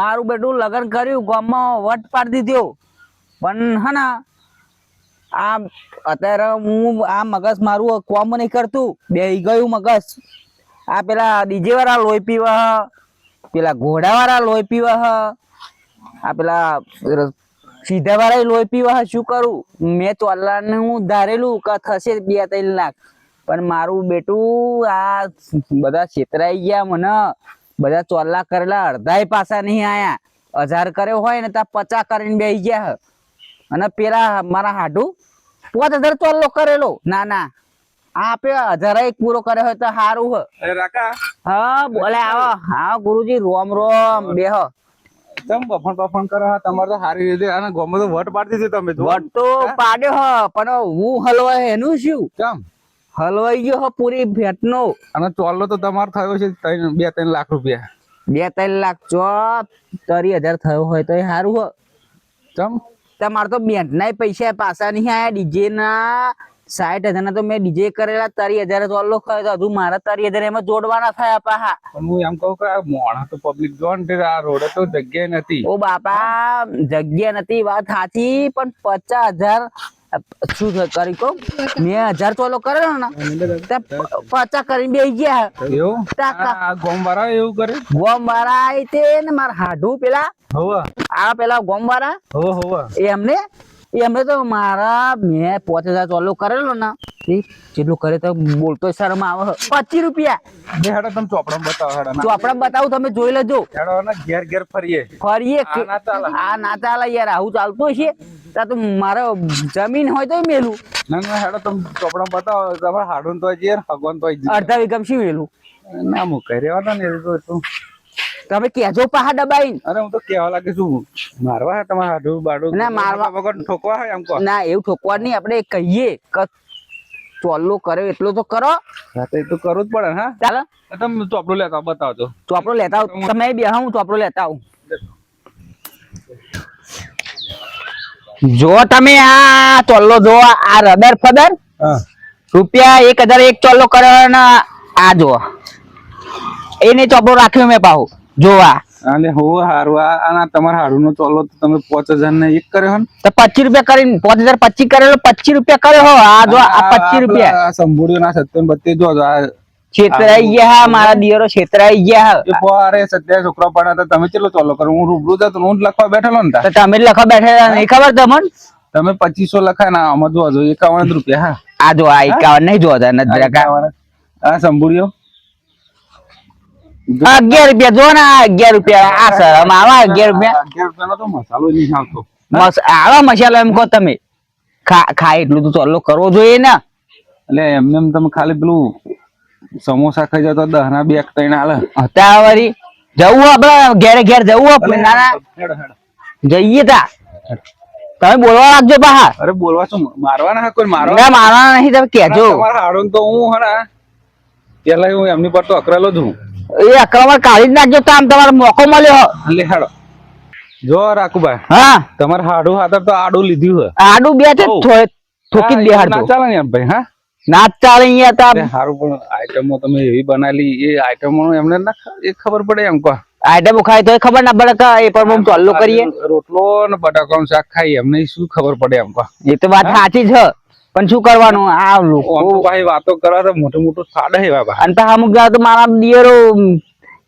મારું બેટું લગ્ન કર્યું ગામમાં વટ પાડી દીધો પણ હે ને આ અત્યારે હું આ મગજ મારું કોમ નહીં કરતું બેહી ગયું મગજ આ પેલા ડીજે વાળા લોહી પીવા પેલા ઘોડા વાળા લોહી પીવા આ પેલા સીધા વાળા લોહી પીવા શું કરું મેં તો અલ્લાહને હું ધારેલું કે થશે 2-3 લાખ પણ મારું બેટું આ બધા છેતરાઈ ગયા મને બધા 4 લાખ કરેલા અડધાય પાછા નહીં આયા 1000 કર્યો હોય ને ત્યાં 50 કરીને બેસી ગયા અને પેલા મારા હાડું 5000 ચોલ્લો કરેલો ના ના આપે 1000 પૂરો કર્યો હોય તો સારું હ રાકા હા બોલે આવો હા ગુરુજી રોમ રોમ બેહ તમ બફણ કરો તમારે તો સારી રીતે અને ગોમો તો વટ પાડી દીધી તમે તો વટ તો પાડ્યો હ પણ હું હલવાય એનું શું કેમ હલવાઈ ગયો હ પૂરી ભેટનો અને ચોલ્લો તો તમારો થયો છે 2-3 લાખ રૂપિયા 2-3 લાખ ચો 30,000 થયો હોય તો સારું હ ચમ તમારે તો બેંક ના પૈસા પાછા નહીં આયા ડીજે ના 60,000 ના તો મેં ડીજે કરેલા 30,000 ચોલ્લો ખાયો તો હજુ મારા 30,000 એમાં જોડવાના થયા પાહા પણ હું એમ કહું કે આ મોણા તો પબ્લિક જોન આ રોડે તો જગ્યા નથી ઓ બાપા જગ્યા નથી વાત સાચી પણ 50,000 શું કરી કહું મેં 1000 ચોલ્લો કરેલો ને 50 કરીને બેસી ગયા એવું આ ગોમ વાળા એવું કરે ગોમ વાળા આઈ તે ને મારા હાડું પેલા હોવા આ પેલા ગોમ વાળા હોવા એમને તો મારા મેં 5000 ચોલ્લો કરેલો ને જેટલું કરે તો બોલતો શરમ આવે 25 રૂપિયા હેડો તમે ચોપડા બતાવો હેડો ચોપડા બતાવું તમે જોઈ લેજો હેડો ને ઘેર ફરીએ આ ના ચાલે યાર આવું ચાલતું છે તા તો મારો જમીન હોય તો મેલું ના હેડો તમે ચોપડા બતાવો તમારે હાડું તો જઈએ ભગવાન તો અડધા વીઘા શું મેલું ના મુકાઈ રહેવા ને તો તમે કેજો પાહા દબાઈ અરે હું તો કેવા લાગે છું મારવા હે તમારે હાડું બાડું ના મારવા વગર ઠોકવા હોય એમ કહો ના એવું ઠોકવા નહીં આપણે કહીએ કે ચોલ્લો કર્યો એટલો તો કરો તો એ તો કરવું જ પડે હા ચાલો તમે ચોપડું લેતા બતાવજો ચોપડો લેતા આવું તમે બે હું ચોપડો લેતા આવું જો તમે આ ચોલ્લો જો આ રદર ફદર રૂપિયા 1001 ચોલ્લો કર્યો ને આ જો એને ચોપડો રાખ્યો મેં પાહુ જોવા અને હો હારું આ તમારા હાડું નો ચોલો તમે 5000 ને 1 કર્યો ને તો 25 રૂપિયા કરીને 5025 કરેલો 25 રૂપિયા કર્યો હો આ જો આ 25 રૂપિયા આ સંભુડિયો ના 27 જો આ છેતરાઈ ગયા મારા દિયરો છેતરાઈ ગયા એ પોરે 27 છોકરા પડ્યા તો તમે કેટલો ચોલો કરો હું રૂબરૂ જતો હું લખવા બેઠેલો ને તો તમે લખવા બેઠેલા નહીં ખબર તમને તમે 2500 લખાય ના આમાં જો 51 રૂપિયા હા આ જો આ 51 નહીં જોતા નથી આ સંભુડિયો 11 રૂપિયા જો ને 11 રૂપિયા આ સર આવા 11 રૂપિયા 11 રૂપિયાનો તો મસાલો નહીં આવતો આવા મસાલો એમ કહો તમે ખાય એટલું તો ચોલ્લો કરવો જોઈએ ને એટલે એમને તમે ખાલી પેલું સમોસા ખાઈ જતો 10 ના 2-3 હાલે હતા વળી જવું આપડે ઘેર જવું ના જઈએ તા તમે બોલવા લાગજો પાહા અરે બોલવા શું મારવાના કોઈ મારવાના નહીં તમે કેજો તમારા હાડો તો હું હે પેલા હું એમની પર તો અકરેલો છું એ અક્રમણ કાઢી જ નાખજો તો આમ તમારો મોકો મળ્યો લે હાડો જો રાખુભાઈ હા તમારે હાડું હાથર તો આડું લીધું હે આડું બે છે ઠોકી જ બેહાડજો ના ચાલે ને ભાઈ હા ના ચાલે અહીંયા તા હારું પણ આઈટમો તમે એવી બનાવેલી એ આઈટમો એમને ના એ ખબર પડે એમ કહો આઈટમો ખાય તો ખબર ના પડે કે એ પણ હું ચોલ્લો કરીએ રોટલો ને બટાકાનું શાક ખાઈ એમને શું ખબર પડે એમ કહો એ તો વાત સાચી છે પણ શું કરવાનું આ લોકો ભાઈ વાતો કરવા તો મોટું મોટું સાડે હે બાબા અને તો અમુક તો મારા દિયરો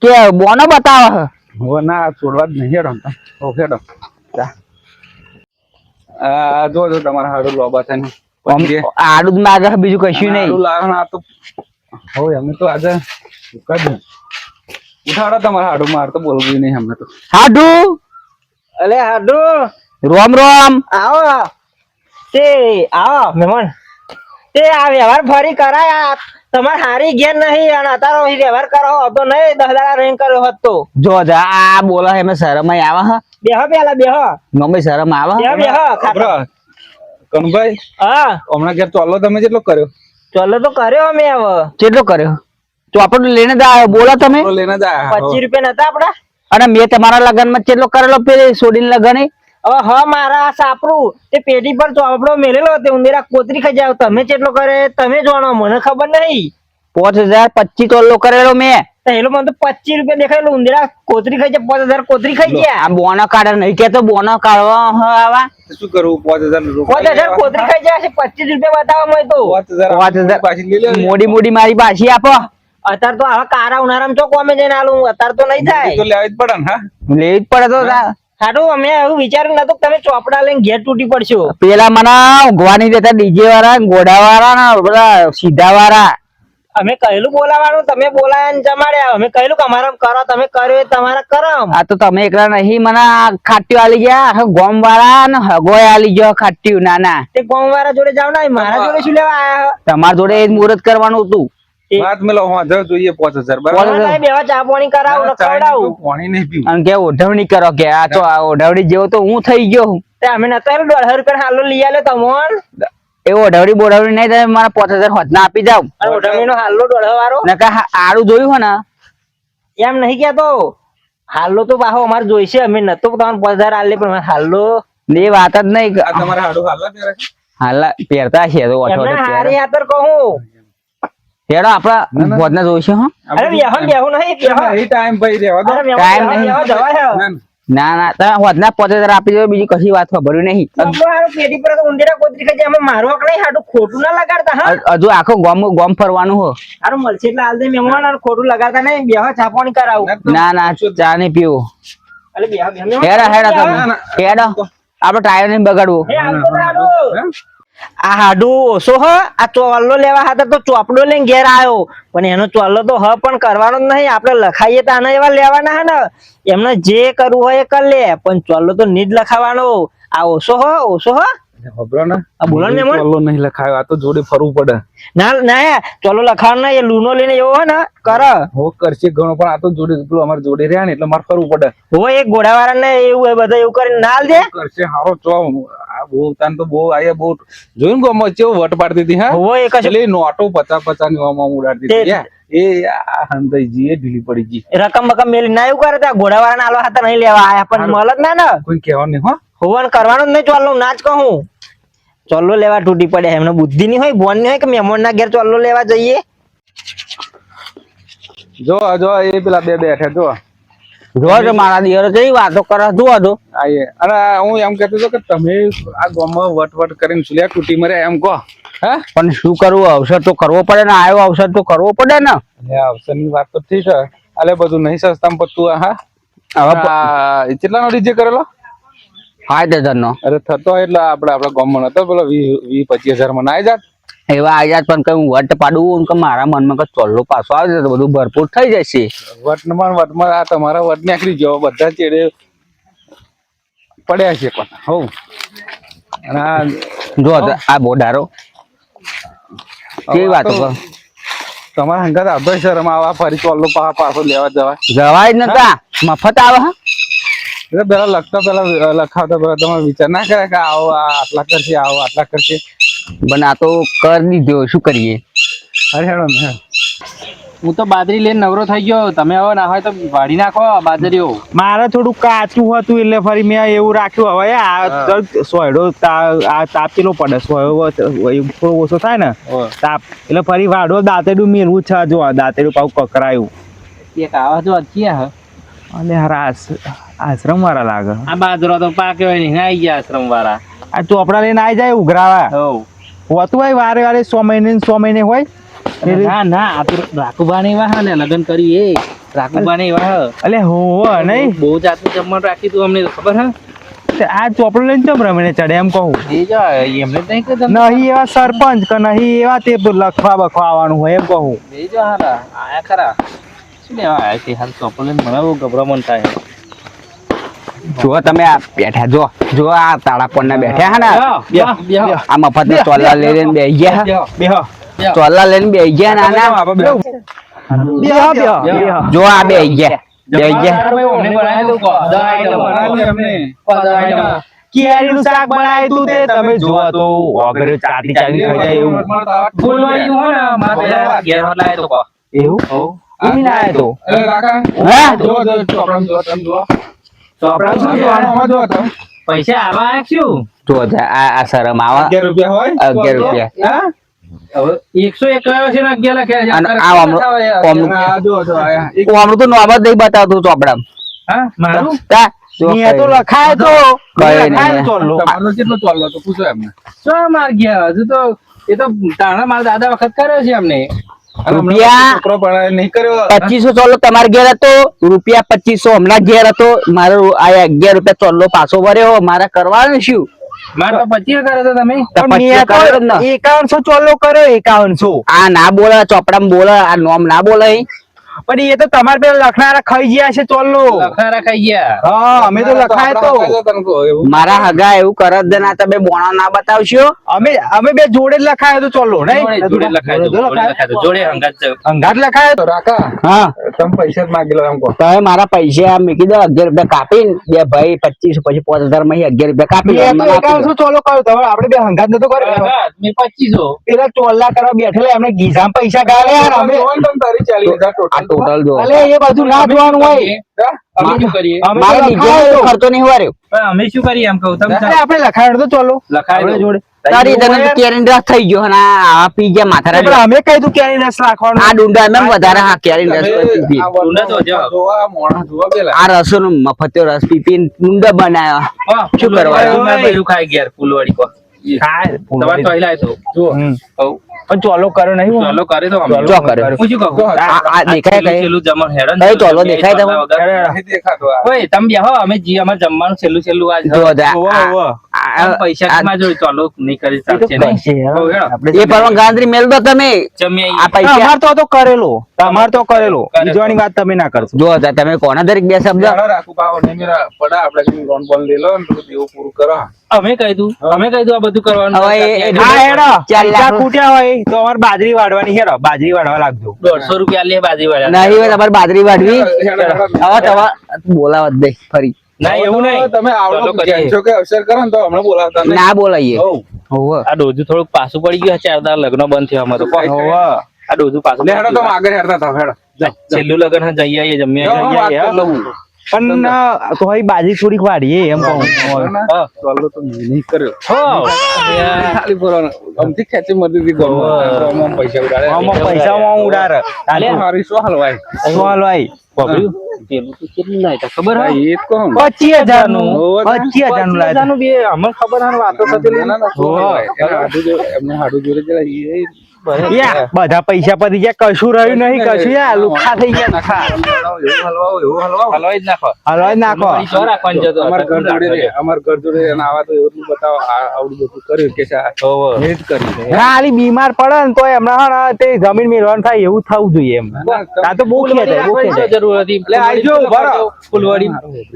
કે બોનો બતાવે હો ના છોડવા જ નહીં હેડો ઓકે હેડો આ જો તમારા હાડું લોબા થાય ને આડું માગે બીજું કશું નહીં આ તો હવે અમે તો આજે ઉઠાડો તમારા હાડું માર તો બોલવું નહીં અમને તો હાડું અલે હાડુ રોમ રોમ આવો તે આવો મહેમાન તે આ વ્યવહાર ફરી કરાય તમાર હારી ઘેર નહીં અને અતારો વ્યવહાર કરો હતો નહીં 10 દાડા રેન કર્યો હતો જો જા આ બોલા એમે શરમ આવે હ બેહો પેલા બેહો મમ્મી શરમ આવે બેહો કનભાઈ હા હમણાં ઘેર ચોલ્લો તમે કેટલો કર્યો ચલો તો કર્યો અમે હવે કેટલો કર્યો તો આપણે લઈને જા બોલા તમે લઈને જાય 25 રૂપિયા નતા આપડા અને મેં તમારા લગન માં કેટલો કરેલો પેલી સોડીને લગન હવે હ મારા સાપરું તે પેટી પર ચોપડો મેલેલો તે ઉંદેરા કોતરી ખાઈ જાવ તમે કેટલો કરે તમે જાણો મને ખબર નહીં 5,025 તોલ્લો કરેલો મેં. તો એલો મને તો 25 રૂપિયા દેખાયેલો ઉંદરા કોતરી ખાઈ જાય 5,000 કોતરી ખાઈ ગયા આ બોનો કાઢે નહીં કેતો બોનો કાઢવા હ આવા તો શું કરવું 5,000 5,000 કોતરી ખાઈ જાય છે 25 રૂપિયા બતાવો મને તો 5,000 પાછી લઈ લે મોડી મારી પાછી આપો. અત્યારે તો આવા કારા ઉનાળામાં ચો કોમે જઈને આલું અત્યારે તો નહીં થાય તો લેવી જ પડે ને હા લેવી જ પડે તો સારું અમે એવું વિચાર્યું નતું કે તમે ચોપડા લઈને ઘેર તૂટી પડશો પેલા મને ઊંઘવાની દેતા ડીજે વાળા ઘોડા વાળા ને બધા સીધા વાળા. અમે કહેલું બોલાવાનું તમે બોલાયા ને જમાડ્યા અમે કહેલું કે અમારા કરો તમે કર્યો એ તમારા કરમ આ તો તમે એકલા નહીં મને ખાટ્યું આલી ગયા ગોમ વાળા ને હગોય આલી ગયો ખાટ્યું નાના. તે ગોમવાળા જોડે જાવ ને મારા જોડે શું લેવા આયા તમારા જોડે એ જ મુહૂર્ત કરવાનું હતું. વાત મેલો હા જોઈએ 5,000 બરાબર બોલાય બેવા ચા પાણી કરાવું ને ખવડાવું પાણી નહીં પીવું અને કે ઓઢવણી કરો કે આ તો આ ઓઢવણી જેવો તો હું થઈ ગયો હું. તે અમે નતા 1,500 રૂપિયા હાલો લઈ આલ્યો તમોન એ ઓઢવણી બોઢવણી નહીં તમે મારા 5,000 હોતના આપી જાવ. અને ઓઢામીનો હાલો 1,500 વાળો ને કા આડું જોયું હો ને એમ નહીં કેતો હાલો તો બાહો અમારે જોઈશે અમે નતો તમને 5,000 આલે પણ હાલો એ વાત જ નહીં. આ તમારા હાડું હાલવા ત્યારે હાલ પહેરતા છે તો એમને ઓઠો હારી હાતર કહું હેડો આપડા હોતના જોઈશું હો. અરે બેહન બેહું નહીં બેહન એ ટાઈમ ભાઈ રહેવા દો અરે Time બેહન નહીં. જવાય ના ના તમે હોતના 5,000 આપી દો બીજી કશી વાત ખબર નહીં. પેટી પર તો ઉંદેડા કોતરી ખાઈ જાય અમે મારવા કે નહીં હાટું ખોટું ના લગાડતા હા હજુ આખો ગોમ ફરવાનું હો. સારું મળશે એટલે હાલ દે મહેમાન અને ખોટું લગાડતા નહીં બેહો છાપવાની કરાવું ના ના ચા નહીં પીવું. અરે બેહો બેહો હેડો હેડો તમે હેડો આપડે ટાયર નહીં બગાડવું. એ હાલ તો હાડું. આ હાડું ઓછો હ આ ચોલ્લો લેવા હાથે તો ચોપડો લઈને ઘેર આવ્યો પણ એનો ચોલ્લો તો હ પણ કરવાનો જ નહીં આપણે લખાઈએ તો આના એવા લેવાના હે ને એમને જે કરવું હોય એ કરી લે પણ ચોલ્લો તો નહીં જ લખાવાનો આ ઓછો હ ખબર ને આ બોલો ને મહેમાન. ચોલ્લો નહીં લખાયો આ તો જોડે ફરવું પડે ના ના ચોલ્લો લખાવાનો નહીં એ લૂનો લઈને એવો હે ને કર હો કરશે ઘણો પણ આ તો જોડે પેલું અમારે જોડે રહ્યા ને એટલે મારે ફરવું પડે હોય એક ઘોડાવાળા ને એવું હોય બધા એવું કરીને ના દે કરશે હારો ચો આ બહુ તાન તો બહુ આયા બહુ જોયું ને ગોમાં ચેવો વટ પાડતી હતી હા હોય એક એટલે એ નોટો 50 ની ઓમાં ઉડાડતી હતી યાર. એ આ હંતાઈજી એ ઢીલી પડી ગઈ રકમ બકમ મેલી ના એવું કરે ત્યાં ઘોડાવાળા ના આલવા હાથે નહીં લેવા આયા પણ મળે જ ના ને કોઈ કહેવાનું નહીં હો હોવાનું કરવાનું જ નહીં ચોલ્લો ના જ કહું ચોલ્લો લેવા તૂટી પડે એમને બુદ્ધિ ની હોય બોન ની હોય કે મહેમાન ના ઘેર ચોલ્લો લેવા જઈએ જો જો એ પેલા બે બેઠા જો જો મારા દિયરો કઈ વાતો કરે જુઓ તો આયે અને હું એમ કહેતો હતો કે તમે આ ગામમાં વટ કરીને સુલ્યા તૂટી મરે એમ કહો હા પણ શું કરવું અવસર તો કરવો પડે ને આવ્યો અવસર તો કરવો પડે ને. અવસરની વાત તો ઠીક છે અલે બધું નહીં સસ્તામાં પતું હા હવે આ કેટલાનો ડીજે કરેલો 5,000 નો અરે થતો એટલે આપડા ગામમાં નતો પેલો 20-25 માં ના આવી જાત એવા આજાદ પણ કઈ હું વટ પાડું કે મારા મનમાં કઈ ચોલ્લો પાછો આવે તો બધું ભરપૂર થઈ જશે. વટમાં આ તમારા વટ નીકળી ગયો બધા ચેડે પડ્યા છે પણ હો અને આ જો આ બોડારો કેવી વાતો કર તમારા હંગાત આવતો શરમ આવા ફરી ચોલ્લો પાછો લેવા જવાય જ નતા મફત આવે હા. એટલે પેલા લખાવતા પેલા તમે વિચાર ના કર્યા કે આવો આટલા કરશે આવો આટલા કરશે પણ આ તો કરી દીધો શું કરીએ. અરે હેડો ને હું તો બાજરી લઈને નવરો થઈ ગયો તમે હવે ના હોય તો વાળી નાખો બાજરીઓ મારે થોડું કાચું હતું એટલે ફરી મેં એવું રાખ્યું હવે આ સોયડો આ તાપેલો પડે સોયો થોડો ઓછો થાય ને તાપ એટલે ફરી વાડો દાંતેડું મેળવું છે જો દાંતેડું પાછું કકરાયું એક આવા જો અચ્યા અને હારા આશ્રમ વાળા લાગે આ બાજરો તો પાક્યો નહીં આવી ગયા આશ્રમ વાળા આ ચોપડા લઈને આવી જાય ઉઘરાવા હોતું હોય વારે વારે 6 મહિને હોય ના ના આ તો રાખુબા ની વાહ ને લગ્ન કરી એ રાખુબા ની વાહ એટલે હોવ નહીં બહુ જાતનું જમવાનું રાખ્યું તું અમને ખબર હે આ ચોપડો લઈને ચમ રમીને ચડે એમ કહું એ જો એમને નહીં કે નહીં એવા સરપંચ કે નહીં એવા તે લખવા બખવા આવવાનું હોય એમ કહું એ જો હારા આયા ખરા શું લેવા આયા છે હાલ ચોપડો લઈને મને બહુ ગભરામણ થાય જો તમે આ બેઠા જો આ તાળા પર ના બેઠા હે ને આ મફત ના ચોલ્લા લઈને બેસી ગયા બેહો ચોલ્લા લઈને બેસી ગયા નાના જો આ બેસી ગયા કેરીનું શાક બનાવ્યું તું તે તમે જોવો તો વગર ચાટી ચાટી ખાઈ જાય એવું એવું લાયા તો પૈસા આવા શું જો આ શરમ આવા 11 રૂપિયા હોય 11 રૂપિયા હવે 101 કયો છે ને 11 લખ્યા છે. અને તારે આ કેટલા થાવ યાર? ઓમનું આ જો જો આયા ઓમનું તો નોબત નહીં બતાવતું ચોપડામાં. હા મારું તા જો મેં તો લખાય તો કઈ નહીં. લખાય તો ચોલ્લો. તમારો કેટલો ચાલ્યો તો પૂછો એમને શું માર ગયા હજુ તો એ તો તાણા મારા દાદા વખત કર્યો છે અમને. અને હમણાં રૂપિયા છોકરો પણ નહીં કર્યો 2500 ચોલ્લો તમારે ઘેર હતો, રૂપિયા 2500 હમણાં ઘેર હતો, મારો આ 11 રૂપિયા ચોલ્લો પાછો ભર્યો, મારે કરવાનું શું? મારે તો 25 કર્યો તો તમે. તો પણ 25 મેં તો કર્યો જ ને. 5100 ચોલ્લો કર્યો 5100. આ ના બોલે, ચોપડામાં બોલે, આ નોમ ના બોલે. પણ એ તો તમારે પેલા લખનારા ખાઈ ગયા છે ચોલ્લો. લખારા ખાઈ ગયા. હા અમે તો લખાય તો તને કહું એવું મારા હગા એવું કરત દે ના, તમે બોણા ના બતાવશો. અમે બે જોડે જ લખાયો તો ચોલ્લો નહીં જોડે લખાય તો, જોડે લખાય તો, જોડે હંગાત છે. અંગાત લખાયો તો રાકા હા તમે પૈસા જ માગી લો એમ કહો તમે મારા પૈસા મૂકી દો, 11 રૂપિયા કાપીને બે ભાઈ 2500 પછી 5000 માં 11 રૂપિયા કાપી લો, મેં મને તો આપી દો. 5100 ચોલ્લો કર્યો તો હવે આપણે બે હંગાત નતો કર્યો હંગાત, મેં 2500. પેલા ચોલ્લા કરવા બેઠેલા એમને ગીઝામાં પૈસા ગાળે યાર અમે તમે તારી 40,000 આ ટોટલ ટોટલ જો અલે એ બધું ના જોવાનું હોય અમે શું કરીએ? અમે તો મારા લખાયો ડીજે તો. ખર્ચો નહીં વાર્યો. પણ અમે શું કરીએ એમ કહું તમે અરે આપણે લખાયો તો ચોલ્લો લખાય આપણે દો. જોડે તારી તને તો કેરીન રસ થઈ ગયો અને આ પી ગયા માથા પણ અમે કઈ તું ક્યાંય રસ રાખવાનું આ ડુંડા એમ વધારે હા કેરીન રસ પી પી. ઊંડા તો જો. જોવા મોણા જોવા પેલા આ રસો નો મફત્યો રસ પી પી ડુંડા બનાવ્યા. હા, શું કરવાનું? ફૂલવાળી મેં બધું ખાઈ ગયા ફૂલવાળી કો. ખાય તમારે તો આયલા તો. જો હમ. હઉ. પણ ચોલ્લો કર્યો નહીં હો. ચાલો કરે તો અમે. ચો કર્યો. હું શું કહું? આ દેખાય કઈ? છેલ્લું જમણ હેડન કઈ છે. ચોલો દેખાય તમે? નહીં દેખાતો આ. ઓય તમે બેહો, અમે અમારે જમવાનું છેલ્લું આજ જો જા, ઓવો, આ- ઓવો. આ- પૈસા માં જોઈ ચાલો નહીં કરી એ તો ચાલશે નહીં. કઈ છે, હો, હેડો. આપણે એ પરવા ગાંધરી મેલ દો તમે. જમ્યા આ પૈસા અમાર તો કરેલો તમાર તો કરેલો કરેલો. બીજવાની વાત તમે ના કરશો જો જા, તમે કોના દરેક બે શબ્દ જાણો રાખું પાવો નહીં મેરા પડા આપણે કઈ લોન બોન લઈ લો ને પેલું દેવું પૂરું કરો અમે કહી દઉં આ બધું કરવાનું. હવે એ- હા હેડો 4 લાખ પૈસા ખૂટ્યા હોય તો અમારે બાજરી વાળવાની હેડો બાજરી વાળવા લાગજો 150 રૂપિયા લે બાજી વાળા. નહીં હોય તમારે બાજરી વાઢવી. હેડો, હેડો. હવે તમારે બોલાવત દે ફરી ના એવું નહીં. તમે ચાલો આવડો કરીએ. કહેશો કે અવસર કરો ને તો હમણાં બોલાવતા નહીં ના બોલાઈએ. હોવ. હોવે. આ ડોઝું થોડુંક પાછું પડી ગયું 4 દાડા લગ્ન બંધ થયા અમારે તો. હોવે. આ ડોઝું પાછું લે પડી હેડો તમે ગયું. આગળ હેડતા થાવ હેડો છેલ્લું લગ્ન હા જઈ આવીએ જમ્યા જાઓ, હું વાત કરી લઉં. પણ તો હવે બાજરી થોડીક વાળીએ એમ કહું હા. ચાલો તો નહીં કર્યો હો. ખાલી બોલવાનો અમથી ખેંચી મરતી હતી ગોમાં પૈસા ઉડાડે આમાં પૈસામાં ઉડાર આલે હારી શું હલવાય સોલ ભાઈ બાપરે, પેલું તો કેટલું લાયતા ખબર હા, હે? એ જ કહું ને. 25,000 નું હોવે. 25,000 નું લાવ્યા. 25,000 નું બે અમને ખબર હે ને વાતો થતી ના, ના, ના, શું હલવાય? એના હાડું જોડે- એમને હાડું જોડે જરા યા, બધા પૈસા પતી ગયા કશું રહ્યું નહીં કશું યા લુખા થઈ ગયા નખા એવું હલવાઓ એવું હલવાઓ હલવાઈ જ નાખો. હલવા જ નાખો વળી ચો રાખવાની જતો. અમાર ઘર જોડે રે, અમાર ઘર જોડે એને આવા તો એવું બતાવો આવડું બધું કર્યું કે છે હોવે. એ જ કર્યું ના આલી બીમાર પડે ને તો એમના હે ને તે જમીન મેળવાનું થાય એવું થવું જોઈએ એમ આ તો બહુ ખેત હે, બહુ ખેત હે. જરૂર હતી. લે, આઈ જાઓ, ઉભા રહો. ફૂલવાડી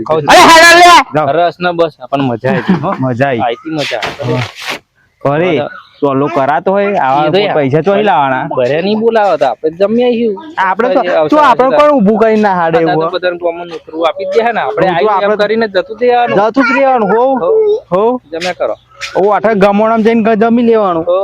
અરે હેડો લે. જાઓ. રસ ને બસ આપણને મજા આવી હો. મજા આવી આઈતી મજા. ફરે ચોલો કરાતો હોય એ તો આવા યાર. પૈસા ચોઈ લાવવાના બરે નહીં બોલાવો તો આપણે જમ્યા આવીશું. આપણે તો અવસર જો આપણે આવશે. કોણ ઊભું કરીને ના હાડે બધા તો એવું બધાને કોમન ઉતરવું આપી જ દે ને આપણે હું તો આવીને એમ આપણે- કરીને જતું દેવાનું. જતું જ રહેવાનું હો હો જમ્યા કરો. ઓ આઠા ગમોણામાં જઈને જમી લેવાનું હો.